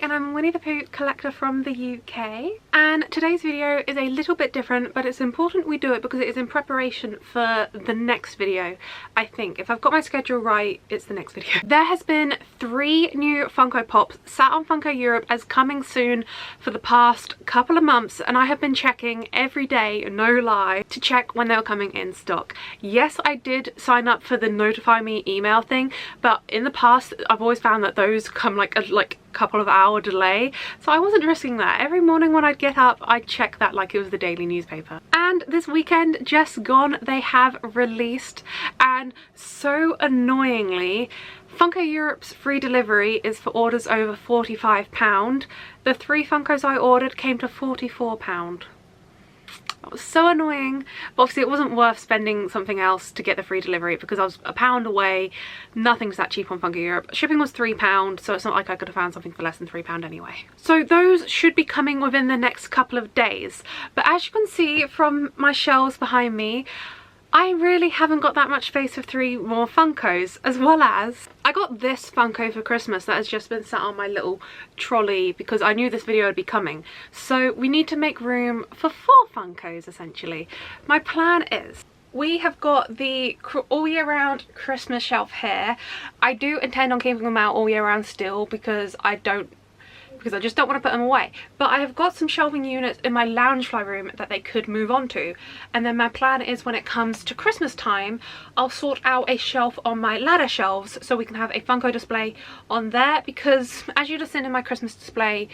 and I'm Winnie the Pooh collector from the UK, and today's video is a little bit different, but it's important we do it because it is in preparation for the next video. I think if I've got my schedule right, it's the next video. There has been 3 new Funko Pops sat on Funko Europe as coming soon for the past couple of months, and I have been checking every day, no lie, to check when they were coming in stock. Yes, I did sign up for the notify me email thing, but in the past I've always found that those come like a couple of hour delay, so I wasn't risking that. Every morning when I'd get up, I'd check that like it was the daily newspaper. And this weekend just gone, they have released, and so annoyingly, Funko Europe's free delivery is for orders over £45. The 3 Funkos I ordered came to £44. That was so annoying, but obviously it wasn't worth spending something else to get the free delivery because I was £1 away. Nothing's that cheap on Funko Europe. Shipping was £3, so it's not like I could have found something for less than £3 anyway. So those should be coming within the next couple of days. But as you can see from my shelves behind me, I really haven't got that much space for 3 more Funkos, as well as I got this Funko for Christmas that has just been sat on my little trolley because I knew this video would be coming. So we need to make room for 4 Funkos essentially. My plan is, we have got the all year round Christmas shelf here. I do intend on keeping them out all year round still because I just don't want to put them away. But I have got some shelving units in my lounge fly room that they could move on to. And then my plan is when it comes to Christmas time, I'll sort out a shelf on my ladder shelves so we can have a Funko display on there, because as you'd have seen in my Christmas display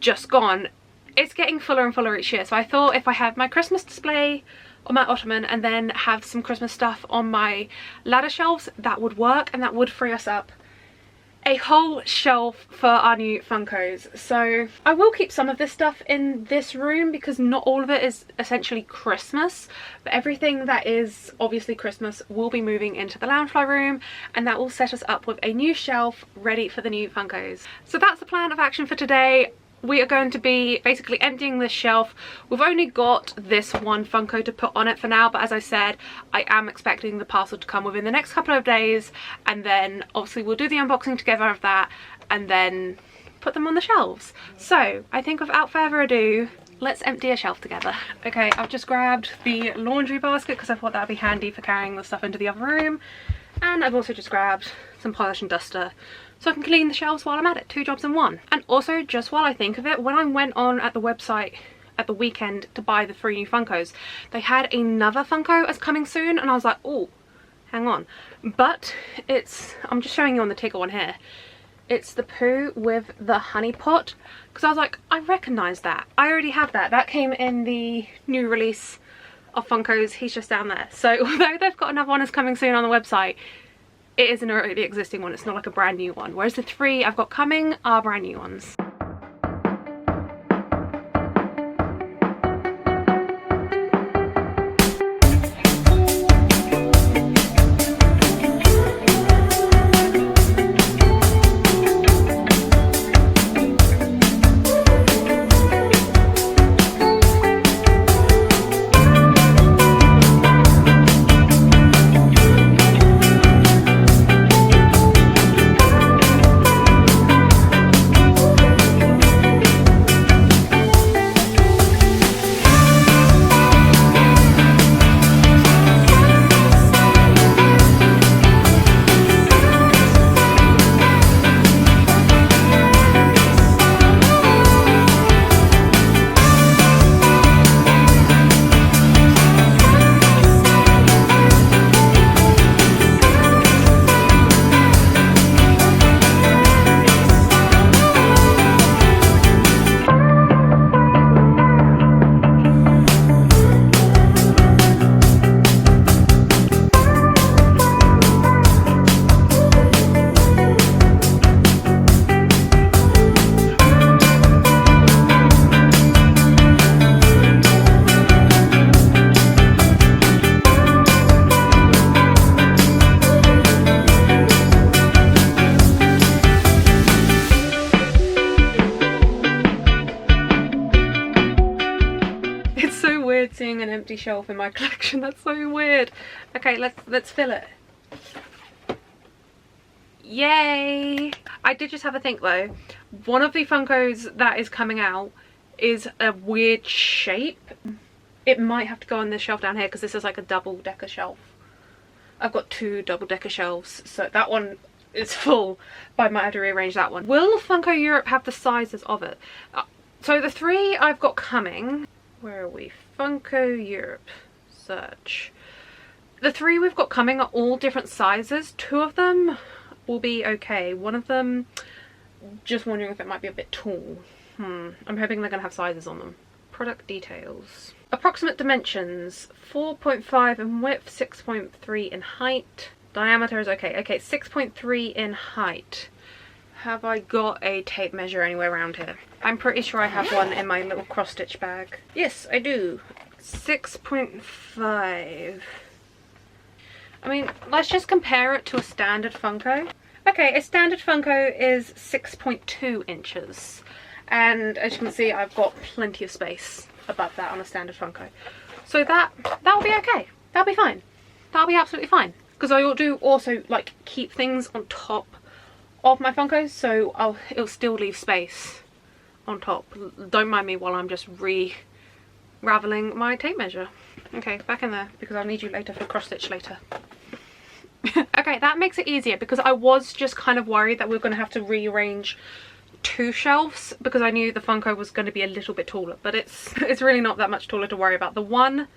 just gone, it's getting fuller and fuller each year. So I thought if I have my Christmas display on my ottoman and then have some Christmas stuff on my ladder shelves, that would work, and that would free us up a whole shelf for our new Funkos. So I will keep some of this stuff in this room because not all of it is essentially Christmas, but everything that is obviously Christmas will be moving into the loungefly room, and that will set us up with a new shelf ready for the new Funkos. So that's the plan of action for today. We are going to be basically emptying this shelf. We've only got this one Funko to put on it for now, but as I said, I am expecting the parcel to come within the next couple of days, and then obviously we'll do the unboxing together of that and then put them on the shelves. So I think without further ado, let's empty a shelf together. Okay, I've just grabbed the laundry basket because I thought that would be handy for carrying the stuff into the other room, and I've also just grabbed some polish and duster so I can clean the shelves while I'm at it. 2 jobs in 1. And also, just while I think of it, when I went on at the website at the weekend to buy the 3 new Funkos, they had another Funko as coming soon, and I was like, oh, hang on. But it's, I'm just showing you on the Tigger one here, it's the Pooh with the honey pot, because I was like, I recognise that. I already have that. That came in the new release of Funkos. He's just down there. So although they've got another one as coming soon on the website, it is an already existing one. It's not like a brand new one. Whereas the 3 I've got coming are brand new ones. Seeing an empty shelf in my collection, that's so weird. Okay, let's fill it. Yay! I did just have a think though. One of the Funkos that is coming out is a weird shape. It might have to go on this shelf down here because this is like a double-decker shelf. I've got 2 double-decker shelves, so that one is full, but I might have to rearrange that one. Will Funko Europe have the sizes of it? So the 3 I've got coming, where are we? Funko Europe, search. The 3 we've got coming are all different sizes. 2 of them will be okay. One of them, just wondering if it might be a bit tall. I'm hoping they're gonna have sizes on them. Product details. Approximate dimensions, 4.5 in width, 6.3 in height. Diameter is okay. Okay, 6.3 in height. Have I got a tape measure anywhere around here? I'm pretty sure I have one in my little cross stitch bag. Yes, I do. 6.5. I mean, let's just compare it to a standard Funko. Okay, a standard Funko is 6.2 inches. And as you can see, I've got plenty of space above that on a standard Funko. So that'll be okay. That'll be fine. That'll be absolutely fine. Because I do also like keep things on top of my Funkos, so it'll still leave space on top. Don't mind me while I'm just re-raveling my tape measure. Okay, back in there because I'll need you later for cross stitch later. Okay, that makes it easier because I was just kind of worried that we were going to have to rearrange 2 shelves because I knew the Funko was going to be a little bit taller, but it's really not that much taller to worry about. The one,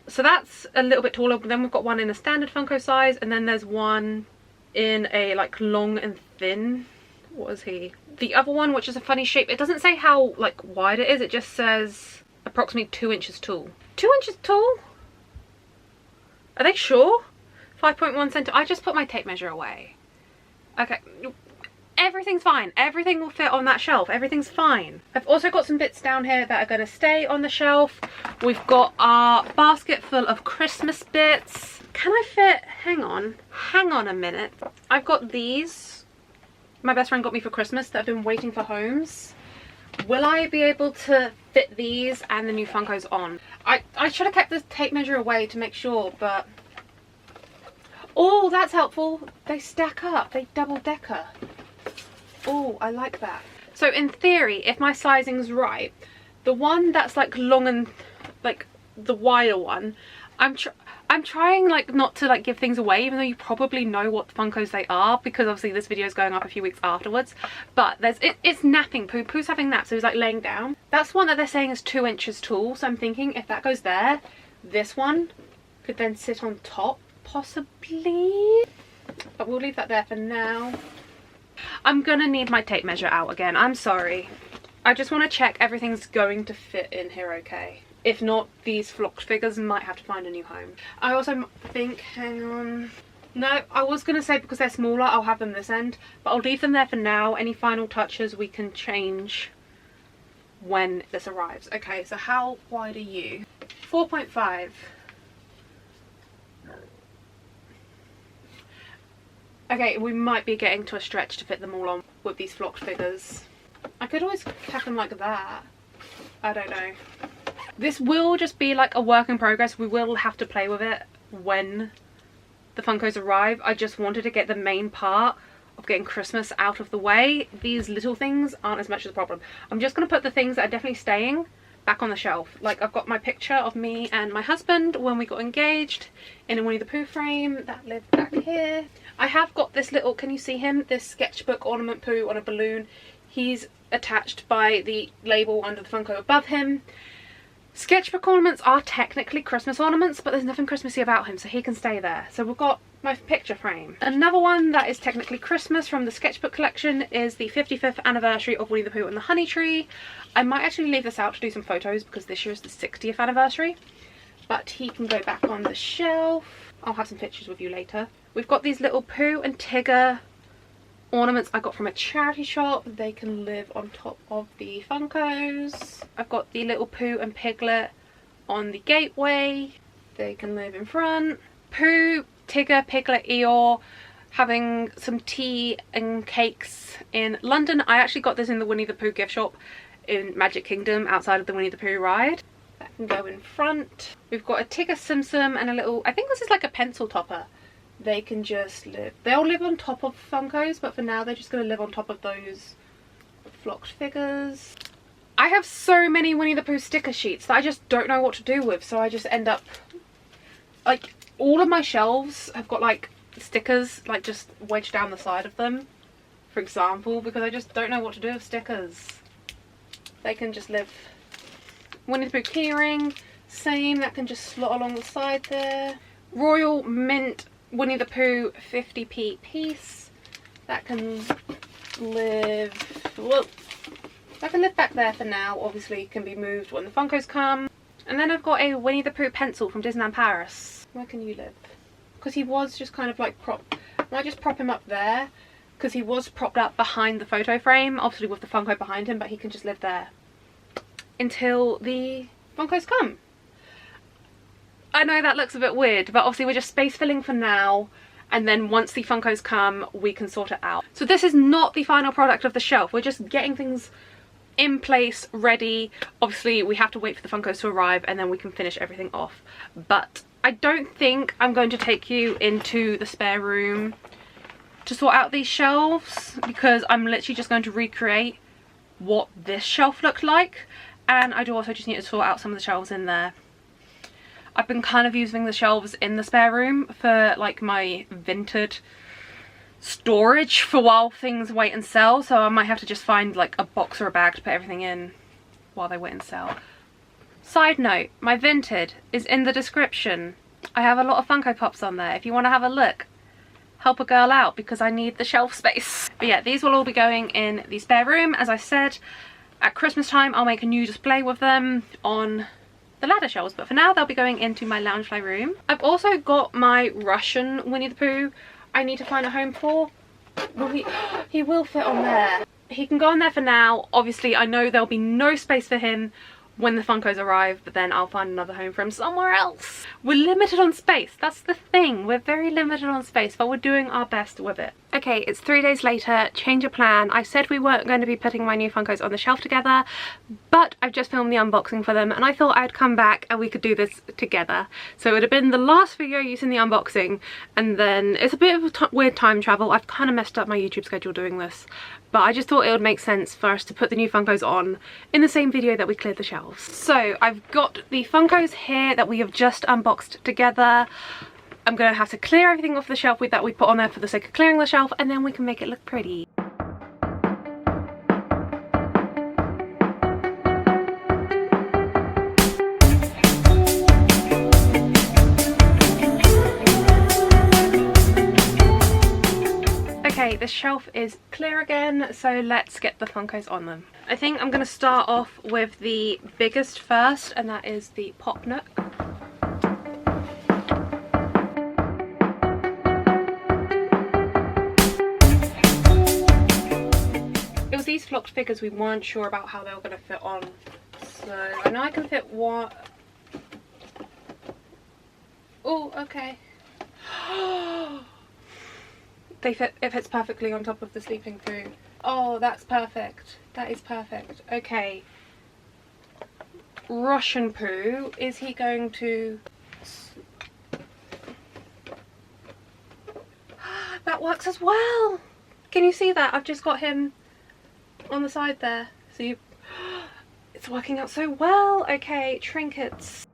so that's a little bit taller, but then we've got one in a standard Funko size, and then there's one in a like long and thin. What is he? The other one, which is a funny shape, it doesn't say how like wide it is, it just says approximately 2 inches tall. 2 inches tall? Are they sure? 5.1 centimeters. I just put my tape measure away. Okay. Everything's fine. Everything will fit on that shelf. Everything's fine. I've also got some bits down here that are going to stay on the shelf. We've got our basket full of Christmas bits. Can I fit? Hang on a minute. I've got these. My best friend got me for Christmas that I've been waiting for homes. Will I be able to fit these and the new Funkos on? I should have kept this tape measure away to make sure, but... Oh, that's helpful. They stack up. They double decker. Oh, I like that. So in theory, if my sizing's right, the one that's like long and like the wider one, I'm trying like not to like give things away, even though you probably know what Funkos they are because obviously this video is going up a few weeks afterwards. But it's napping Pooh. Pooh's having naps, so he's like laying down. That's one that they're saying is 2 inches tall. So I'm thinking if that goes there, this one could then sit on top, possibly. But we'll leave that there for now. I'm gonna need my tape measure out again. I'm sorry. I just want to check everything's going to fit in here okay. If not, these flocked figures might have to find a new home. I also think, hang on. No, I was going to say because they're smaller, I'll have them this end. But I'll leave them there for now. Any final touches we can change when this arrives. Okay, so how wide are you? 4.5. Okay, we might be getting to a stretch to fit them all on with these flocked figures. I could always tack them like that. I don't know. This will just be like a work in progress. We will have to play with it when the Funkos arrive. I just wanted to get the main part of getting Christmas out of the way. These little things aren't as much of a problem. I'm just going to put the things that are definitely staying back on the shelf. Like I've got my picture of me and my husband when we got engaged in a Winnie the Pooh frame that lived back here. I have got this little, can you see him? This sketchbook ornament Pooh on a balloon. He's attached by the label under the Funko above him. Sketchbook ornaments are technically Christmas ornaments, but there's nothing Christmassy about him, so he can stay there. So we've got my picture frame. Another one that is technically Christmas from the sketchbook collection is the 55th anniversary of Winnie the Pooh and the Honey Tree. I might actually leave this out to do some photos because this year is the 60th anniversary, but he can go back on the shelf. I'll have some pictures with you later. We've got these little Pooh and Tigger ornaments I got from a charity shop. They can live on top of the Funkos. I've got the little Pooh and Piglet on the gateway. They can live in front. Pooh, Tigger, Piglet, Eeyore having some tea and cakes in London. I actually got this in the Winnie the Pooh gift shop in Magic Kingdom outside of the Winnie the Pooh ride. That can go in front. We've got a Tigger Sim Sim and a little, I think this is like a pencil topper they can just live. They'll live on top of Funkos, but for now they're just going to live on top of those flocked figures. I have so many Winnie the Pooh sticker sheets that I just don't know what to do with, so I just end up, like, all of my shelves have got like stickers like just wedged down the side of them, for example, because I just don't know what to do with stickers. They can just live. Winnie the Pooh keyring, same, that can just slot along the side there. Royal Mint Winnie the Pooh 50p piece, that can live, whoa, that can live back there for now. Obviously it can be moved when the Funkos come. And then I've got a Winnie the Pooh pencil from Disneyland Paris. Where can you live? Because he was just kind of like propped, I might just prop him up there, because he was propped up behind the photo frame, obviously with the Funko behind him, but he can just live there until the Funkos come. I know that looks a bit weird, but obviously we're just space filling for now, and then once the Funkos come we can sort it out. So this is not the final product of the shelf, we're just getting things in place, ready. Obviously we have to wait for the Funkos to arrive and then we can finish everything off. But I don't think I'm going to take you into the spare room to sort out these shelves, because I'm literally just going to recreate what this shelf looked like, and I do also just need to sort out some of the shelves in there. I've been kind of using the shelves in the spare room for like my Vinted storage for while things wait and sell, so I might have to just find like a box or a bag to put everything in while they wait and sell. Side note, my Vinted is in the description. I have a lot of Funko Pops on there if you want to have a look. Help a girl out because I need the shelf space. But yeah, these will all be going in the spare room. As I said, at Christmas time I'll make a new display with them on the ladder shelves, but for now they'll be going into my Loungefly room. I've also got my Russian Winnie the Pooh I need to find a home for. Will he will fit on there. He can go on there for now. Obviously I know there'll be no space for him when the Funkos arrive, but then I'll find another home for him somewhere else. We're limited on space, that's the thing. We're very limited on space, but we're doing our best with it. Okay, it's 3 days later, change of plan. I said we weren't going to be putting my new Funkos on the shelf together, but I've just filmed the unboxing for them and I thought I'd come back and we could do this together. So it would have been the last video using the unboxing, and then it's a bit of a weird time travel. I've kind of messed up my YouTube schedule doing this, but I just thought it would make sense for us to put the new Funkos on in the same video that we cleared the shelves. So I've got the Funkos here that we have just unboxed together. I'm going to have to clear everything off the shelf that we put on there for the sake of clearing the shelf, and then we can make it look pretty. Okay, the shelf is clear again, so let's get the Funkos on them. I think I'm going to start off with the biggest first, and that is the Pop Nook. It was these flocked figures we weren't sure about how they were going to fit on, so I know I can fit one. Oh, okay. It fits perfectly on top of the sleeping Pooh. Oh, that's perfect. That is perfect. Okay. Russian Pooh, is he going to... That works as well! Can you see that? I've just got him on the side there. So you... It's working out so well! Okay, trinkets.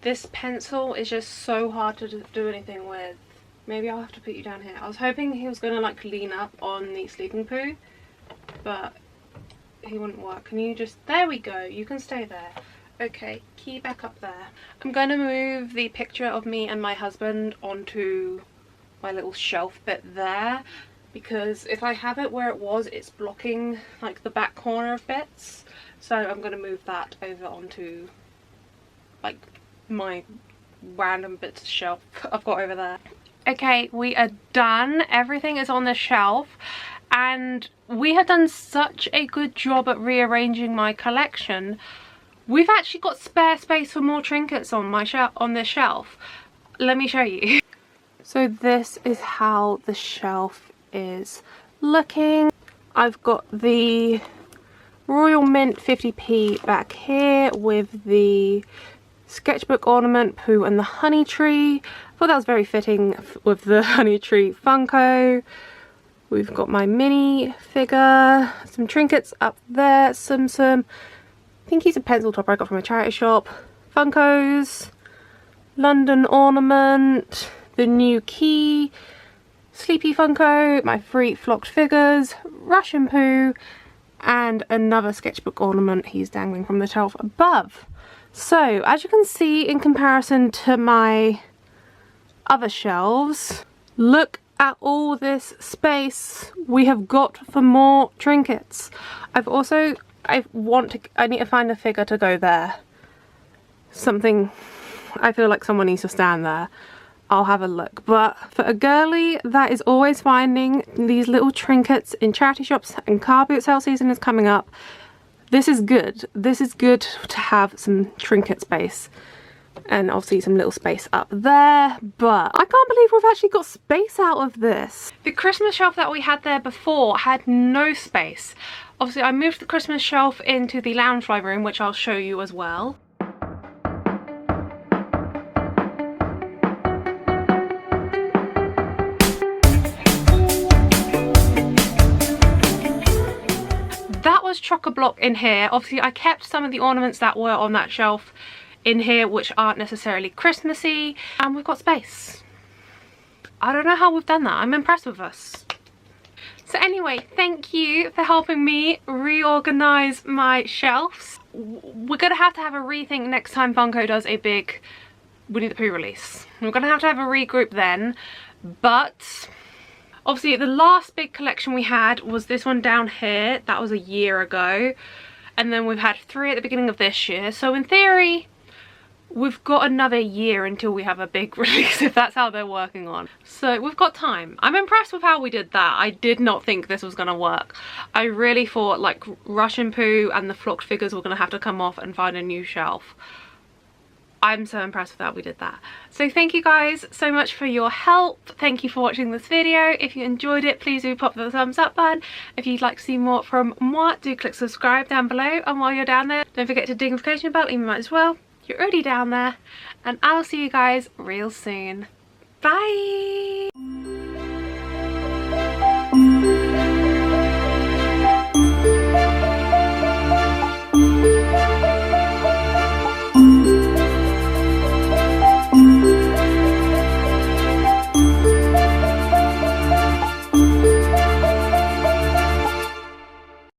This pencil is just so hard to do anything with. Maybe I'll have to put you down here. I was hoping he was going to like lean up on the sleeping Pooh, but he wouldn't work. Can you just... There we go. You can stay there. Okay, key back up there. I'm going to move the picture of me and my husband onto my little shelf bit there, because if I have it where it was, it's blocking like the back corner of bits. So I'm going to move that over onto like my random bits of shelf I've got over there. Okay, we are done. Everything is on the shelf, and we have done such a good job at rearranging my collection. We've actually got spare space for more trinkets on my this shelf. Let me show you. So this is how the shelf is looking. I've got the Royal Mint 50p back here with the sketchbook ornament, Pooh and the honey tree. I thought that was very fitting with the honey tree Funko. We've got my mini figure, some trinkets up there, some I think he's a pencil topper I got from a charity shop, Funkos, London ornament, the new key, Sleepy Funko, my 3 flocked figures, Russian Pooh, and another sketchbook ornament he's dangling from the shelf above. So as you can see, in comparison to my other shelves, look at all this space we have got for more trinkets. I need to find a figure to go there. Something, I feel like someone needs to stand there. I'll have a look. But for a girly that is always finding these little trinkets in charity shops, and car boot sale season is coming up, this is good. This is good to have some trinket space. And obviously some little space up there, but I can't believe we've actually got space out of this. The Christmas shelf that we had there before had no space. Obviously I moved the Christmas shelf into the loungefly room, which I'll show you as well. That was chock-a-block in here. Obviously I kept some of the ornaments that were on that shelf in here, which aren't necessarily Christmassy, and we've got space. I don't know how we've done that. I'm impressed with us. So anyway, thank you for helping me reorganize my shelves. We're gonna have to have a rethink next time Funko does a big Winnie the Pooh release. We're gonna have to have a regroup then, but obviously the last big collection we had was this one down here. That was a year ago, and then we've had 3 at the beginning of this year. So in theory, we've got another year until we have a big release, if that's how they're working on. So we've got time. I'm impressed with how we did that. I did not think this was gonna work. I really thought like Russian Pooh and the flocked figures were gonna have to come off and find a new shelf. I'm so impressed with how we did that. So thank you guys so much for your help. Thank you for watching this video. If you enjoyed it, please do pop the thumbs up button. If you'd like to see more from moi, do click subscribe down below. And while you're down there, don't forget to ding the notification bell, you might as well. You're already down there, and I'll see you guys real soon. Bye!